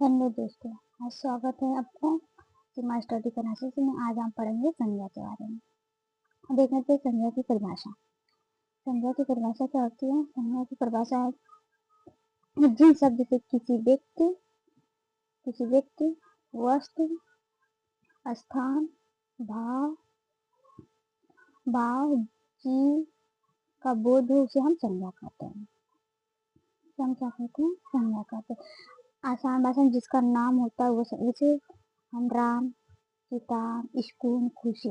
Hello दोस्तों, आज स्वागत है आपका सीमा स्टडी क्लासेस में। आज हम पढ़ेंगे संज्ञा के बारे में। देख लेते हैं संज्ञा की परिभाषा। संज्ञा की परिभाषा क्या होती है? संज्ञा की परिभाषा है जिन शब्द से किसी व्यक्ति, वस्तु, स्थान, भाव भाव जीव का बोध हो, उसे हम संज्ञा कहते हैं। हम क्या कहते हैं? संज्ञा कहते हैं। आसान भाषा में जिसका नाम होता है उसे हम राम, सीता, स्कूल, खुशी।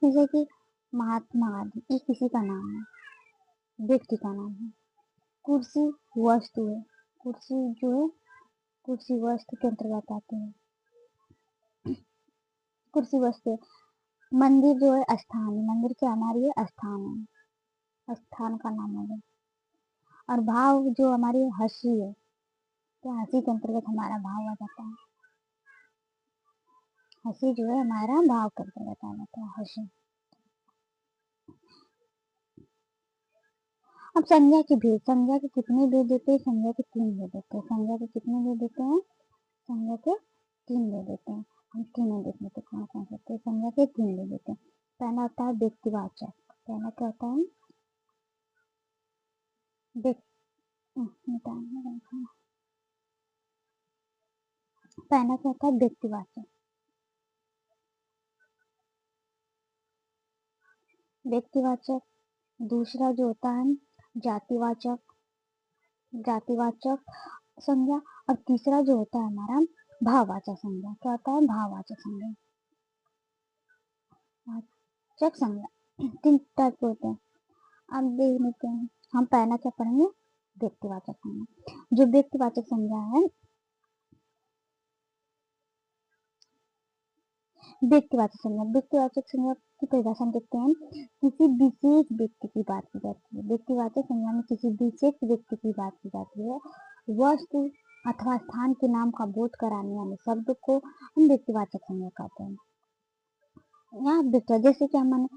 जैसे कि महात्मा गांधी, ये किसी का नाम है, व्यक्ति का नाम है। कुर्सी वस्तु है, कुर्सी जो है कुर्सी वस्तु के अंतर्गत आते हैं। कुर्सी वस्तु है। मंदिर जो है स्थान है, मंदिर क्या हमारी है? स्थान है, स्थान का नाम है। और भाव जो हमारी हंसी है, तो हंसी के अंतर्गत हमारा भाव आ जाता है। हंसी जो है हमारा भाव के अंतर्गत आ जाता है, हंसी। अब संज्ञा के भेद, संज्ञा के कितने भेद देते हैं? संज्ञा के 3 भेद देते हैं। संज्ञा के कितने भेद देते हैं? संज्ञा के 3 भेद देते हैं। हम तीनों देख लेते कौन कौन से होते हैं। संज्ञा के 3 भेद देते हैं। पहला होता है व्यक्तिवाचक। पहला क्या होता है? पहला क्या होता है? व्यक्तिवाचक। व्यक्तिवाचक। दूसरा जो होता है जातिवाचक, जातिवाचक संज्ञा। और तीसरा जो होता है हमारा भाववाचक संज्ञा। क्या होता है? भाववाचक संज्ञा। वाचक संज्ञा 3 टाइप के होते हैं। अब देख लेते हैं। हम पहला क्या पढ़ेंगे? व्यक्तिवाचक संज्ञा। जो व्यक्तिवाचक संज्ञा है, व्यक्तिवाचक संज्ञा की परिभाषा हम देखते हैं। किसी विशेष व्यक्ति की बात की जाती है। व्यक्तिवाचक संज्ञा में किसी विशेष व्यक्ति की बात की जाती है। वस्तु अथवा स्थान के नाम का बोध कराने वाले शब्द को हम व्यक्तिवाचक संज्ञा कहते हैं। यहाँ व्यक्ति जैसे कि हमने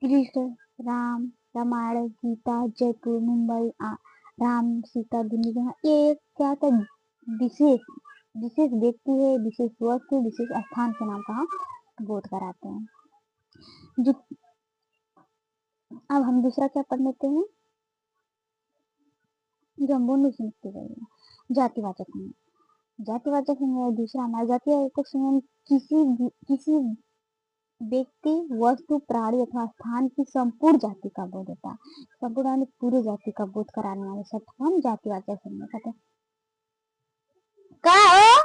कृष्ण, राम, रामायण, गीता, जयपुर, मुंबई, राम, सीता, दुनिया, ये क्या होता है? विशेष विशेष व्यक्ति है, विशेष वस्तु, विशेष स्थान के नाम का हम बोध कराते हैं। जो अब हम दूसरा क्या पढ़ लेते हैं, जो हम बोलने सुनते हैं। जातिवाचक संज्ञा। जातिवाचक संज्ञा दूसरा हमारा जातिवाचक संज्ञा किसी व्यक्ति, वस्तु, प्राणी अथवा स्थान की संपूर्ण जाति का बोध होता है। संपूर्ण पूरी जाति का बोध कराने वाले शब्द को हम जातिवाचक संज्ञा कहते हैं। का हो?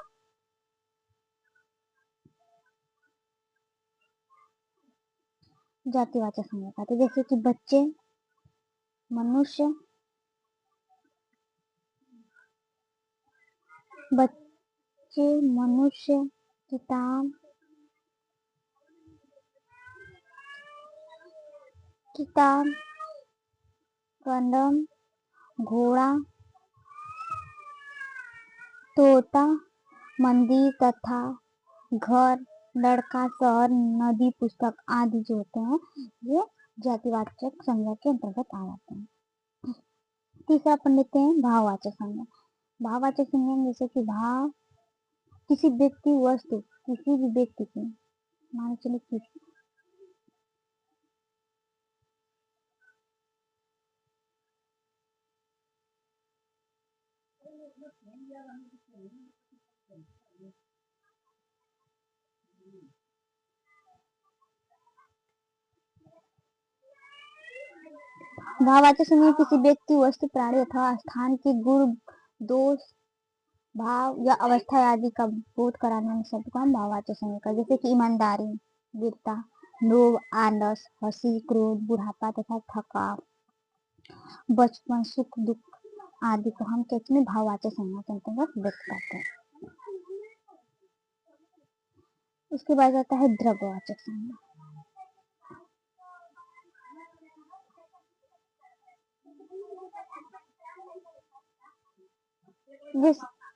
जातिवाचक संज्ञा कहते हैं। जैसे कि बच्चे, मनुष्य, बच्चे, मनुष्य, किताब, कदम, घोड़ा, तोता, मंदिर तथा घर, लड़का, शहर, नदी, पुस्तक आदि जो होते हैं, ये जातिवाचक संज्ञा के अंतर्गत आ जाते हैं। तीसरा पढ़ लेते हैं भाववाचक संज्ञा। भाववाचक संज्ञा जैसे कि भाव किसी व्यक्ति, वस्तु, किसी भी व्यक्ति की, मान चलिए किसी भाववाचक संज्ञा किसी व्यक्ति, वस्तु, प्राणी अथवा स्थान के गुण, दोष, भाव या अवस्था आदि का बोध कराने वाले शब्द को हम भाववाचक संज्ञा कहते हैं। जैसे कि ईमानदारी, वीरता, लोभ, आलस, हंसी, क्रोध, बुढ़ापा तथा थकाव, बचपन, सुख, दुख आदि को हम कहते हैं भाववाचक संज्ञा के अंतर्गत व्यक्त करते हैं। उसके बाद आता है द्रव्यवाचक संज्ञा।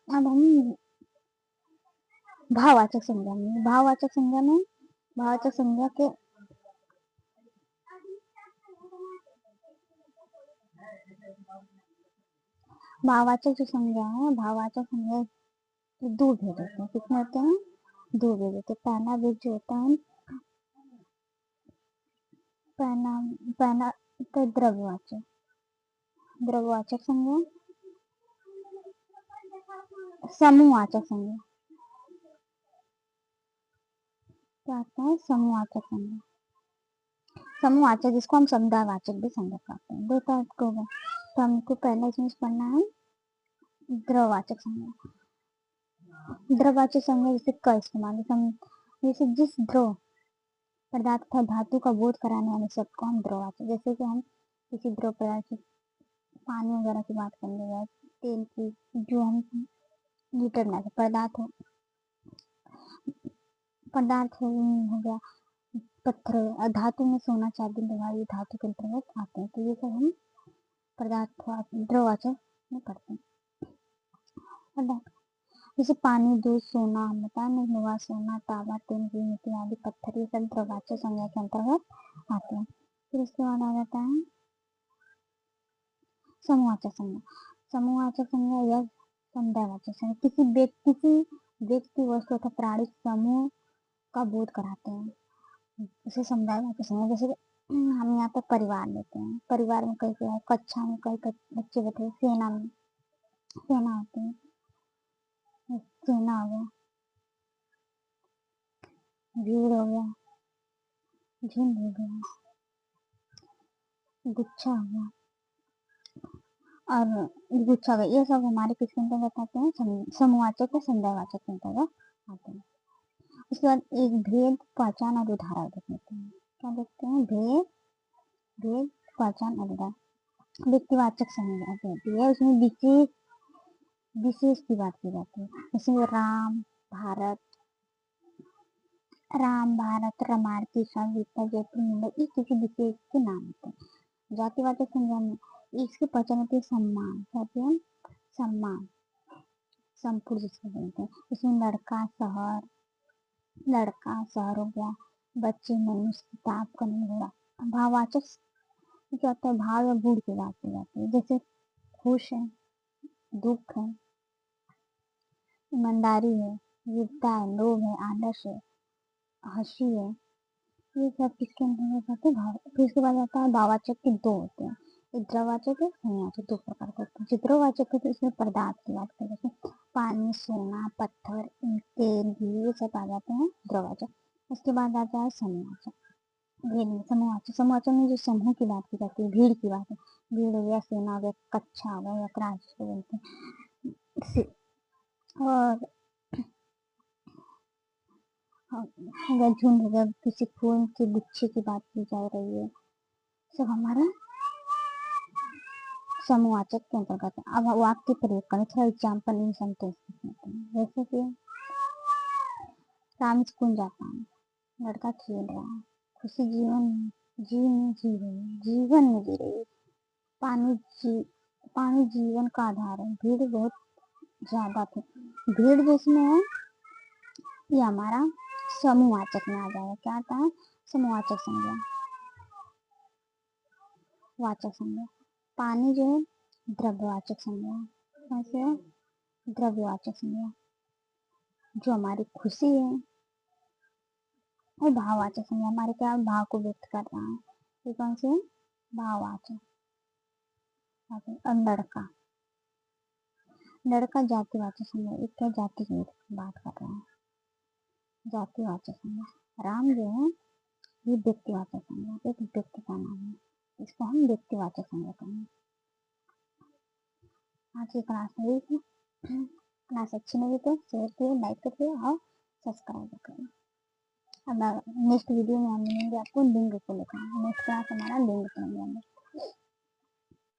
अब हम भाववाचक संज्ञा में भाववाचक संज्ञा के भाववाचक जो संज्ञा है, भाववाचक संज्ञा के दो भेद होते हैं। कितने होते हैं? दो भेद होते हैं। पहला भेद जो होता है, पहला तो द्रव्यवाचक, द्रव्यवाचक संज्ञा, समूहवाचक संज्ञा। क्या होता है? समूहवाचक संज्ञा। समूहवाचक जिसको हम समुदायवाचक भी संज्ञा कहते हैं। दो टाइप को होगा, तो हमको पहला इसमें पढ़ना है द्रव्यवाचक संज्ञा। द्रव्यवाचक संज्ञा जैसे का इस्तेमाल, जैसे जिस द्रव पदार्थ तथा धातु का बोध कराने वाले शब्द को हम द्रव्यवाचक, जैसे कि हम किसी द्रव पदार्थ, पानी वगैरह की बात करने गए, तेल की, जो हम लीटर में पदार्थ हो, हो गया, पत्थर, धातु में सोना चांदी लोहा, ये धातु के अंतर्गत आते हैं। तो ये सब हम पदार्थ द्रव्यवाचक में पढ़ते हैं। जैसे पानी, दूध, सोना, हम बताए नहीं, लोहा, सोना, तांबा, टिन, मिट्टी आदि पत्थर, ये सब द्रव्यवाचक संज्ञा के अंतर्गत आते हैं। फिर उसके बाद आ जाता है समूहवाचक संज्ञा। समूहवाचक संज्ञा या समुदायवाचक संज्ञा किसी व्यक्ति वस्तु अथवा प्राणी समूह का बोध कराते हैं। इसे समुदायवाचक संज्ञा। जैसे हम यहाँ पर परिवार लेते हैं, परिवार में कई कक्षा में कई बच्चे बैठे, सेना में सेना होती है, सेना हो गया, भीड़ हो गया, झुंड हो गया, गुच्छा हो गया, और गुच्छा हो गया। ये सब हमारे किसके अंतर्गत आते हैं? समूहवाचक या समुदायवाचक के अंतर्गत आते हैं। उसके बाद एक भेद, पहचान और उदाहरण देख लेते हैं। क्या देखते हैं? भेद, पहचान और उदाहरण। व्यक्तिवाचक संज्ञा होती है, उसमें विशेष की बात की जाती है। जैसे राम, भारत, रमार, किसान, गीता, जयपुर, मुंबई, ये किसी विशेष के नाम होते हैं। जातिवाचक संज्ञा में इसकी पहचान होती है सम्मान, कहते हैं सम्मान, संपूर्ण जिसको बोलते हैं। इसमें लड़का शहर हो गया, बच्चे, मनुष्य, किताब, कलम, घोड़ा। भाववाचक क्या होता है? भाव या गुण की बात की जाती है। जैसे खुश है, दुख है, ईमानदारी है, वीरता है, लोभ है, आदर्श है, हंसी है, ये सब किसके अंतर्गत आते हैं? भाव। फिर उसके बाद आता है भाववाचक के दो होते हैं, एक द्रव्यवाचक है, संज्ञावाचक, दो प्रकार के होते हैं। जो द्रव्यवाचक है तो इसमें पदार्थ की बात करते हैं, पानी, सोना, पत्थर, तेल, घी, ये सब आ जाते हैं द्रव्यवाचक। उसके बाद आता है समूहवाचक। समूहवाचक में जो समूह की बात की जाती है, भीड़ की बात है, भीड़ हो गया, सेना हो गया, कक्षा हो गया, या क्रांति जिसको बोलते हैं, और अगर झुंड हो गया, किसी फूल के गुच्छे की बात की जा रही है, सब हमारा समूहवाचक के अंतर्गत है। अब वाक्य प्रयोग करें, थोड़ा एग्जाम्पल इन सेंटेंस हैं। जैसे कि राम स्कूल जाता है, लड़का खेल रहा है, खुशी जीवन जी में जी रही है, जीवन में जी रही है, पानी जीवन का आधार है, भीड़ बहुत ज्यादा थी। भीड़ जिसमें है, ये हमारा समूहवाचक में आ जाएगा। क्या आता है? समूहवाचक संज्ञा, वाचक संज्ञा। पानी जो है द्रव्यवाचक संज्ञा, कैसे है? द्रव्यवाचक संज्ञा। जो हमारी खुशी है और भाववाचक संज्ञा, हमारे क्या भाव को व्यक्त कर रहा है, ये कौन से? भाववाचक। और लड़का जातिवाचक संज्ञा, एक क्या जाति की बात कर रहा है, जातिवाचक संज्ञा। राम जो है ये व्यक्तिवाचक संज्ञा, एक व्यक्ति का नाम है, इसको हम व्यक्तिवाचक संज्ञा कहेंगे। आज की क्लास में क्लास अच्छी लगी तो शेयर करिए, लाइक करिए और सब्सक्राइब करिए। अब नेक्स्ट वीडियो में हम मिलेंगे आपको लिंग को लेकर। नेक्स्ट क्लास हमारा लिंग को मिलेंगे।